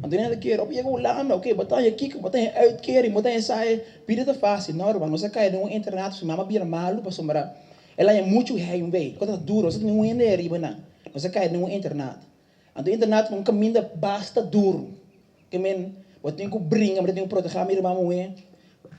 Então, ainda quer, op, chega lá, ok, botar aqui, botar uitkering, botar sai, pide te fácil, não, irmão, não se cai de um internato, se mama vira malo, para sombrar. Ela é muito rei, um bem, quando duro, você tem um ende riba, não se cai de um internato. Então, internato, um caminho basta duro, que men, botar que brinca, botar que proteger, minha irmã,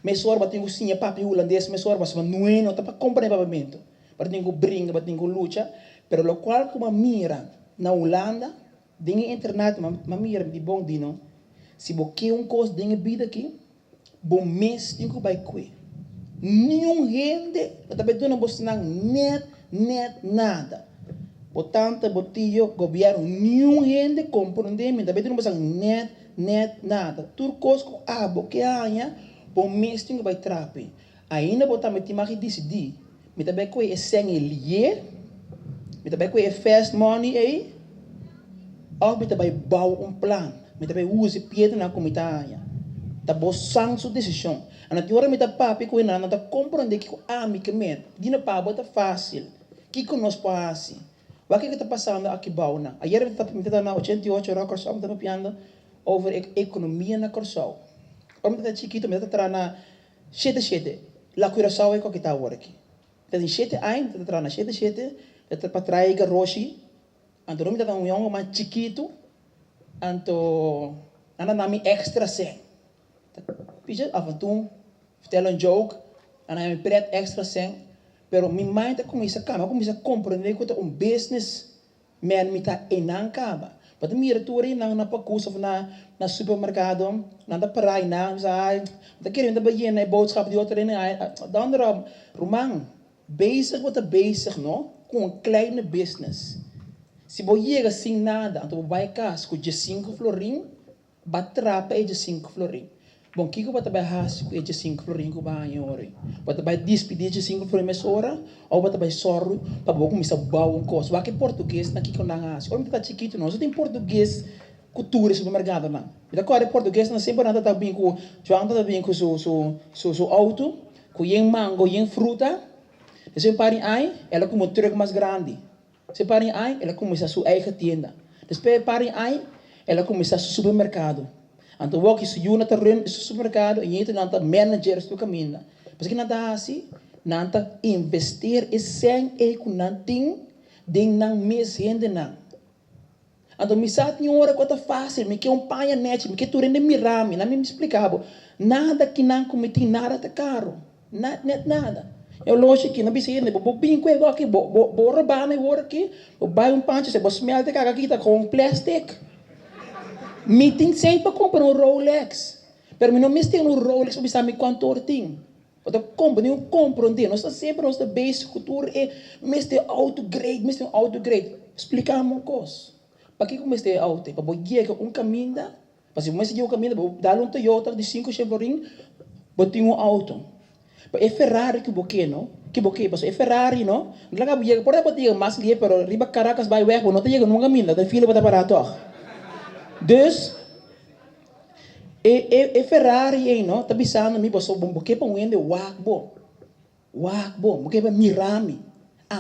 mas só botar que sim, papi holandês, mas só botar não é, não, tá para comprar pagamento, botar que brinca, botar que luta, pero lo qual como mira na Holanda, dinge internato, mas mira de bom dino. Se você coisa dinge vida aqui, bom mês tem que vai coi. Nenhum gente, também tu não você não net nada. Portanto, botillo governo, nenhum gente compreende, também tu não você net nada. Tudo coisa que que há, bom mês tem que vai trape. Ainda botar me timar que decidir, me também coi é sem ele, me também coi é fast money aí. Of met daarbij bouwen een plan. Met daarbij hoe ze pieten naar comitaya. Dat bosang sua decisão. En dat jora met dat papi ko ina, dat comprende que ami que met. Dina pa bota fácil. Que conosco assim. Wat que está passando aqui bauna? Ayer me está na 88 horas Corsau, me está piando over economia na Corsau. Om me está chiquito, me está na 7. La Curaçao é que está agora aqui. Então, 7 anos, me está na 7, está para trair Roshi. Anto romi tata um mais chiquito, anto anda nami extra sen. Pije af en toe vertel joke, anda mi pret extra sen, pero mi mind começa a compreender que é business man mi ta enan kaba. But mira tu rin na pakus of na supermercado, na da parai na, sai, da querem da baien na boodschap die outra rin, dan Roman, bezig wat bezig no, com een kleine business. Se você chega sem nada, então vai casa com 5 florim, batrapa é de 5 florim. Bom, o que você vai fazer com 5 florim que vai hoje? Você vai despedir de 5 florim essa hora, ou você vai sorrir para você começar a bater um coisa. Vai que português na que não há. Se você está chiquito, não, você tem português cultura supermercado não. Então agora português não sempre anda bem com, já anda bem com seu auto, com mango, fruta. Então parem aí, ela como um truck mais grande. Se parem aí, ela começa a sua eigen tienda. Depois parem aí, ela começa a seu supermercado. Então, o que se usa no supermercado, e então nanta manager do caminho. Porque nanta assim, nanta investir e sem com nanting, den nang mes gente nang. Então, me sabe uma hora que é fácil, me quer paia net, me quer tudo de mirame, não me explicava. Nada que não cometi, nada tá caro, nada. Eu lógico que não precisa de bo bem com aqui, bo roubar me agora aqui, bo vai pancho, se bo smelte caga aqui tá com plástico. Me tem sempre para comprar Rolex, pero me não me tem Rolex para saber quanto tem. Eu compro, não compro, não está sempre nossa base cultura é me tem auto grade, explicar uma coisa. Para que como este auto? Para boiar que caminho, para se você seguir caminho, dar Toyota de 5 Chevrolet, botar auto. É Ferrari que boquei, não? Que boquei, é Ferrari, não? Não é que pode botar mais ali, pero riba Caracas vai weg, não tem nunca caminho, tem fila para parar toch. Dus, Ferrari, não? Tá pensando me, você boquei para ende wakbo, boquei para mirami,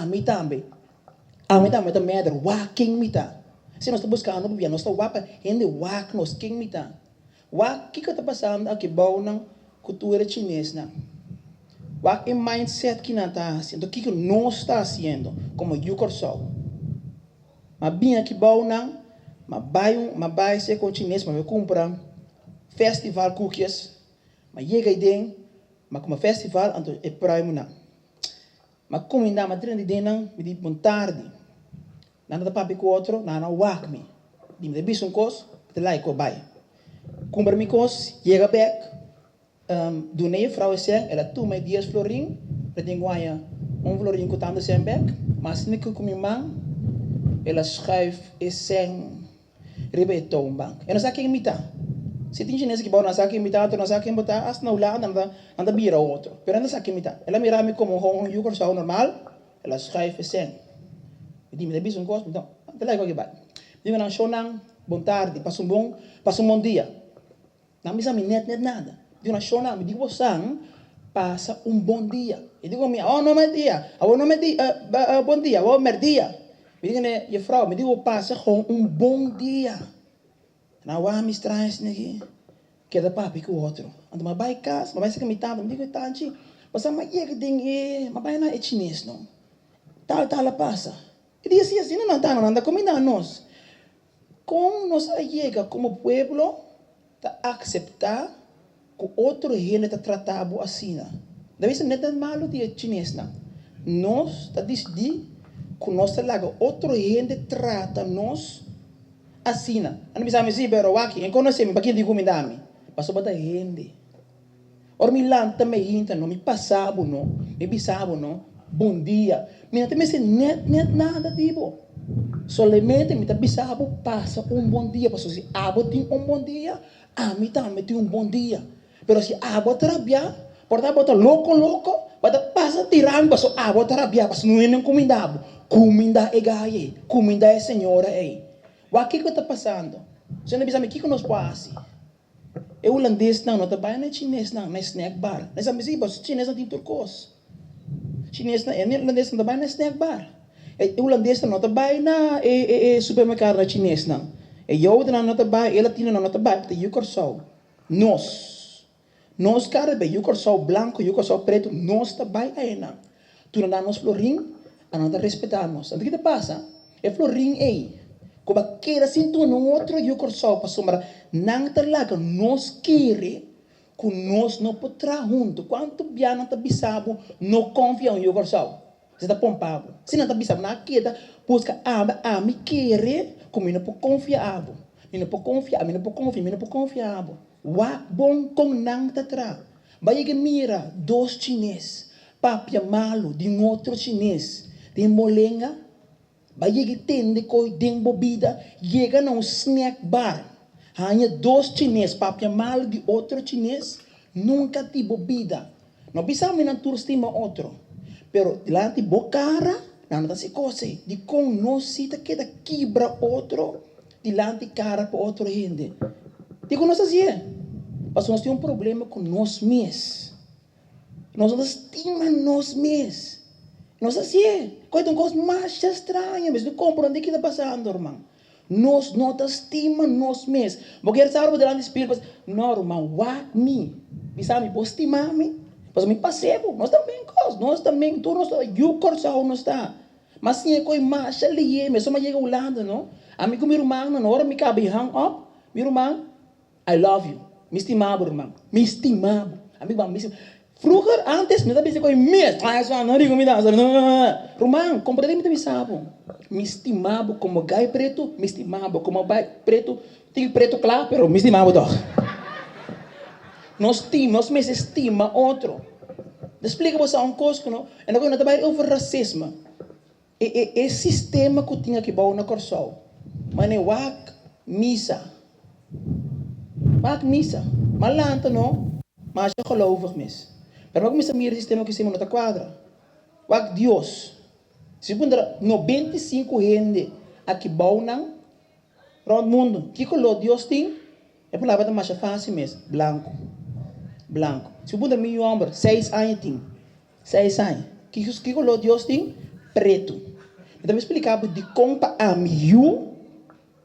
me também tá medro, waking me tá. Se nós estamos buscando, nós estamos wapa, ende wak nós king me tá. Wak, que tá passando aqui, bom, não? Cultura chinesa, não? Wat in mindset que não está haciendo, o que não está haciendo, como eu Corsau. Mas bem aqui bom não, mas vai ser com chinês, mas eu compro festival cookies, mas chega aí mas como festival, então é primo não. Mas como ainda mas treino de não, me diz bom tarde, nada papi com outro, nada wak me, me diz um cos, te like o vai. Compra me cos, chega back. Doen je vrouw zegt, ela tu mij 10 florin, dat ding waai florin kutando zijn bek, maar als ik kom je man, ela schuif is zijn ribe toonbank. En dan zeg ik mita. Se tem chinês que bom na saque imita, na saque imita, as na ula anda bira outro. Pero na saque imita. Ela mira me como um yucor só normal, ela schuif is zijn. Die me bis um gosto, então, te like que vai. Digo na show nang, bom tarde, passa um bom dia. Não me sabe net nada. Digo na show me digo sang passa um bom dia. E digo me, oh não é dia, oh não é dia, bom dia, oh mer dia. Me digo né, je vrouw, me digo passa com um bom dia. Na wami estranhos niki. Queda papi com o outro. Ando mas vai casa, mas vai ser que me tava, me digo tanto. Passa mas é que tem mas vai na é chinês não. Tal la passa. E diz assim, não tá, não anda comida nós. Como nós chega como pueblo tá aceitar que outro gente tá tratado assim. Deve ser nada malo de chinês não. Nós tá decidir que nós tá lá outro gente trata nós assim. Ano bisa me si pero waki, en conhece me bakit di comida mi. Paso bata gente. Or mi lanta me hinta no, mi passavo no, mi bisavo no, bom dia. Mi não tem net nada tipo. Solamente mi bisavo passa bom dia, passo se abo tem bom dia, a mi também tem bom dia. Pero se abo trabalhar, porta bota louco, bota passa tirando, passo abo trabalhar, passo não é nem comida, comida é gaie, comida é senhora é. O que está passando? Você não bisa me que nós passa? É holandês não tá bem na chinês não, na snack bar. Nós sabemos se chinês não tem turcos. Chinês não, é holandês não tá bem na snack bar. É holandês não tá bem na supermercado na chinês não. É Joden não tá bem, é latino não tá bem, tem yucorsol. Nós cara bem yucorsol branco, yucorsol preto, nós tá bem aí não. Tu não dá nos florim, a não tá respeitamos. O que te passa? É florim aí. Como queira sinto no outro yucorsol para sombra, não talaga nós querer que nós não podrá junto. Quanto biana tá bisabo, não confia em yucorsol. Você está pompado. Se não está bisabo, não queda, busca a me querer, como não pode confiar. Não pode confiar, não pode confiar. Wa bom com não tá tra. Vai que mira dois chineses, papia malo de um outro chinês, tem molenga. Vai que tende coi tem bebida, chega num snack bar. Hanya dois chineses, papia malo de outro chinês, nunca tem bebida. Não precisa me não turistima outro. Pero dilante bocara, não está se cose. De com nós cita que da quebra outro, dilante cara para outro gente. Digo nós assim, mas nós temos problema com nós mesmos. Nós não estimamos nós mesmos. Nós assim, coisa coisa mais estranha, mas não compreende o que está passando, irmão. Nós não estimamos nós mesmos. Porque ele sabe delante do Espírito, não, irmão, what me? Me sabe, você estimar-me? Mas me passebo, nós também, tu nós eu corso não está. Mas sim é coisa mais ali, mas só me chega Holanda, não? Amigo meu irmão, na hora me cabe hang up, meu irmão, I love you, me estimava, irmão, me estimava, amigo, me estimava. Vroeger, antes, me estava coisa mês, não digo me dá, irmão, compreende me sabe, me estimava como gai preto, me estimava como gai preto, tinha preto claro, pero me estimava doch. Nós me estima outro. Explica você uma coisa, não? E agora nós estamos over racismo. É sistema que tinha que baú na Corsol. Mas é wak misa. Malanta, não? Mas é gelovig mis. Pero wak misa mira sistema que se na quadra. Wak Deus. Se pondra 95 gente aqui baú na round mundo. Que color Deus tem? É por lá para mais fácil mesmo. Blanco. Se você me homem, 6 anos tem. 6 anos. Que color Deus tem? Preto. Então, me explicava de compa a miu,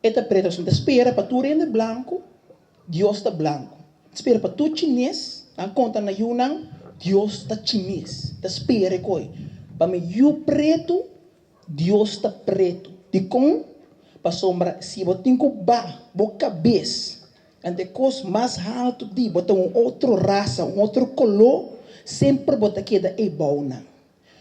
eta preto. Você espera para tu rende branco, Deus está branco. Espera para tu chinês, a conta na yunang, Deus está chinês. Espera coi. Para me yu preto, Deus está preto. De com, para sombra, se você tem que boca cabeça. Ante coisa mais alto de botar outra raça, outro color, sempre botar queda é bom.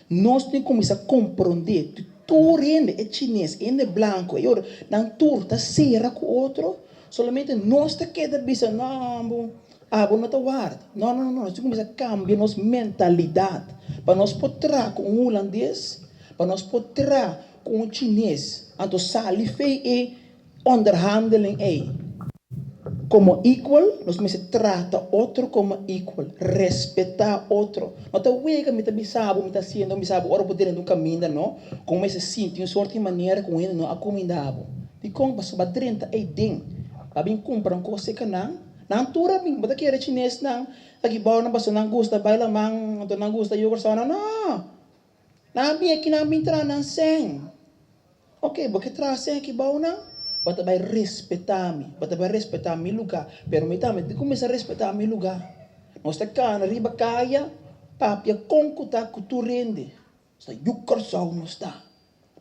Nós temos que começar a compreender que tu rende é chinês, é branco, e agora, não tu está serra com outro, solamente nós está queda bisa, não, não está guarda. Não, nós temos que começar a cambiar nossa mentalidade, para nós poder com um holandês, para nós poder com um chinês, então sali fei e onderhandeling é. Como equal, nós me trata outro como equal, respeitar outro. Não está uega, me está bisabo, me está sendo, me sabe, ora poder um caminho, não? Como se sente, uma sorte de maneira com ele, não, a comindabo. E como para sobar 30 é den, para bem comprar coisa que não tura bem, mas aqui era chinês não, aqui bom não passa não gosta, baila mang, não gosta eu gosto não. Não bem aqui não bem tra não sem. Ok, porque traz sem aqui bom não. Você vai respeitar-me, você vai respeitar meu lugar. Pero me também, de começar a respeitar meu lugar. Nós está cá na riba caia, papia concuta que tu rende. Está o coração não está.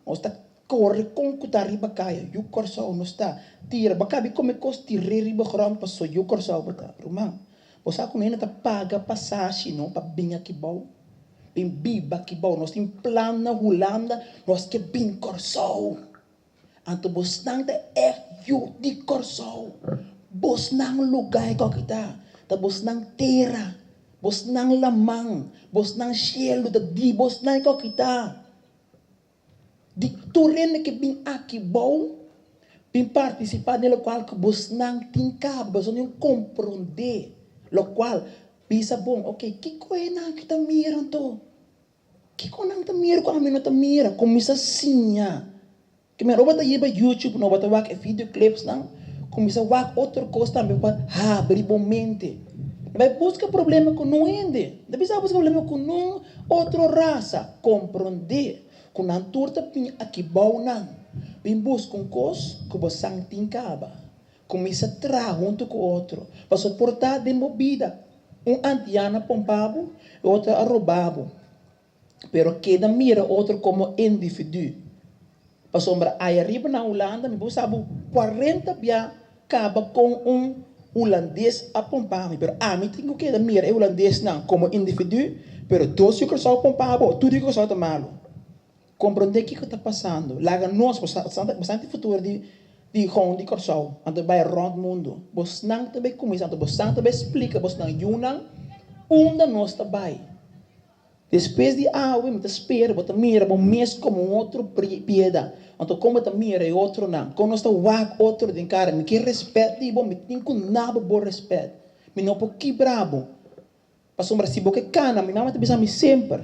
Nós está corre concuta riba caia, o coração não está. Tira, bacabi como costa tira riba grande passou o coração bata. Romão, você com ele tá paga passagem não para bem aqui bom. Bem biba aqui bom, nós tem plano na Holanda, nós que bem coração. Anto bos nang te yu di korso. Bos nang lugay ko kita. Ta bos nang tera. Bos nang lamang. Bos nang cielo da di bos nang ko kita. Di turin na kibing akibaw. Pin participar nelo qual que bos nang tingkab. Bos nang comprende. Lo qual bisa bom. Okay, kiko e nang kita miran to. Kiko nang ta mira ko amin no ta mira. Komisa sinya. Que me rouba daí para YouTube, não bota wak videoclips não, começa a wak outra coisa também para abrir mente. Vai buscar problema com não ende, deve buscar problema com não outra raça, compreender, com não turta pin aqui bom não, bem busca coisa que você não tem caba, começa a trazer junto com outro, para suportar de movida, antiana pompabo, outro arrobabo, pero queda mira outro como indivíduo. Para sombra, aí arriba na Holanda, me sabe 40 bia acaba com holandês a pompar, pero me tenho que mira é holandês não, como indivíduo, pero dois que só pompar, tudo que só tá malo. Compreender o que está passando. Laga nós, bastante futuro de gewoon de corso, ante vai rond mundo. Bos não também começa, ante bos não também explica, bos não yunang, nós tá vai. Depois de me espera, bota mira, bom mês como outro pieda. Então como bota mira e outro não. Quando nós está wak outro de cara, me que respeito, bom, me tem com nada bom respeito. Me não pode quebrar, Passombra, se você cana, me não vai te me sempre.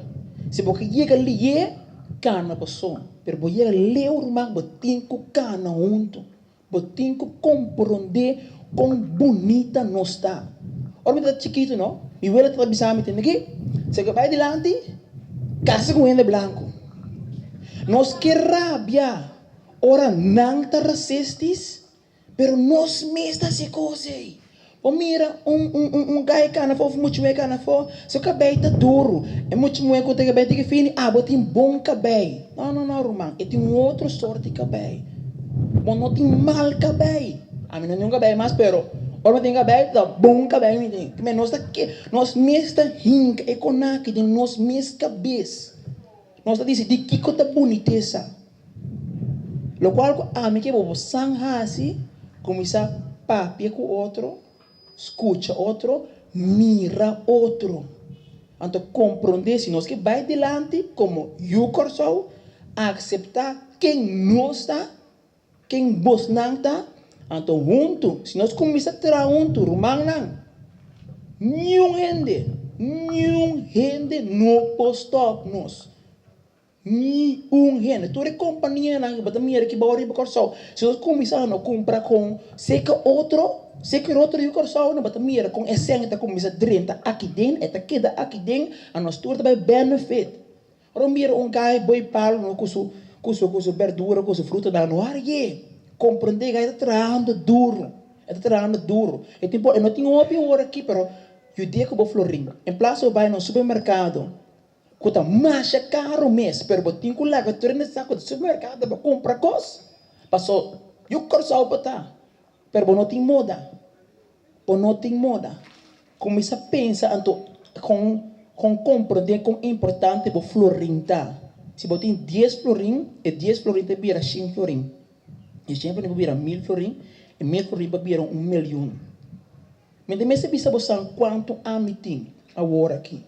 Se você chega ali, cana passou. Pero você chega ali, irmão, você tem que cana junto. Você tem que compreender quão bonita nós está. Ora, me está chiquito, não? Me vê lá, está me tem aqui. Se vai adelante, casa com ele branco. Nós que rabia, ora não está racistas, pero nós mesmos se coisas. O mira, gai cana fo, muito me cana fo, se o cabelo tá duro, é muito me quando o cabelo tem fini, tem bom cabelo. Não, irmão, é tem outra sorte de cabelo. Bom, não tem mal cabelo. A mim não tem um cabelo mais, pero ora tem cabelo, tá bom cabelo, me tem. Mas nós tá que, nós mesmo rinca, é com aqui de nós mesmo cabeça. Nós tá dizendo de que coisa boniteza. Lo qual a mim que vou sanha assim, começar papi com outro. Escucha outro, mira outro. Então, compreender se nós que vai delante, como eu corso, aceitar quem nós está, quem vos não está. Então, junto, se nós começamos a tirar junto, rumang não, nenhum gente não pode stop nós. Nenhum gente. Toda companhia não, mas também é que vai arriba corso. Se nós começamos a comprar com, sei que outro, se que outro eu corso não bata mira com essência como misa drenta aqui dentro eta queda aqui dentro a nós tudo vai benefit. Ora mira gai boi palo no cuso verdura cuso fruta da no ar compreender gai está trando duro é tipo eu não tenho opio hora aqui pero eu dia que vou florir em place vai no supermercado custa mais caro mês pero botinho com lá que tu nesse saco do supermercado para comprar coisa passou eu corso bata pero não tem moda. Não tem moda. Começa a pensar com compreender como é importante o florinta. Se você tem 10 florim, e 10 florim te vira 100 florim. E 100 florim vira 1000 florim, e 1000 florim vira 1 milhão. Mas também se pensa você quanto a me tem agora aqui.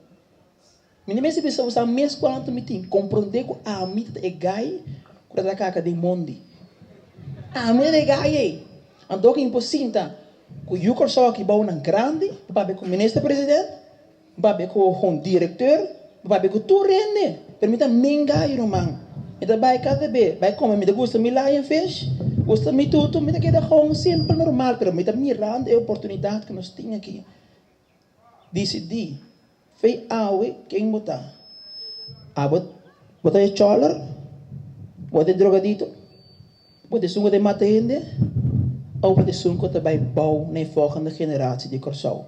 Mas também se pensa você mesmo quanto me tem. Compreender que a me é gai, quando a caca de mundo. A me é gai. Então, que é impossível, que o corso aqui vai um grande, vai com o ministro-presidente, vai com o diretor, vai com tudo rende. Permita menga irmão. Então, vai cada vez, vai como me gusta me lá em fez, gusta me tudo, me queda com sempre normal, pero me mirando a oportunidade que nós temos aqui. Decidi, fei awe quem botar. Botar cholar, botar drogadito. Wat is de mate ainda? Ou wat is bij bouw naar de volgende generatie die Corsau?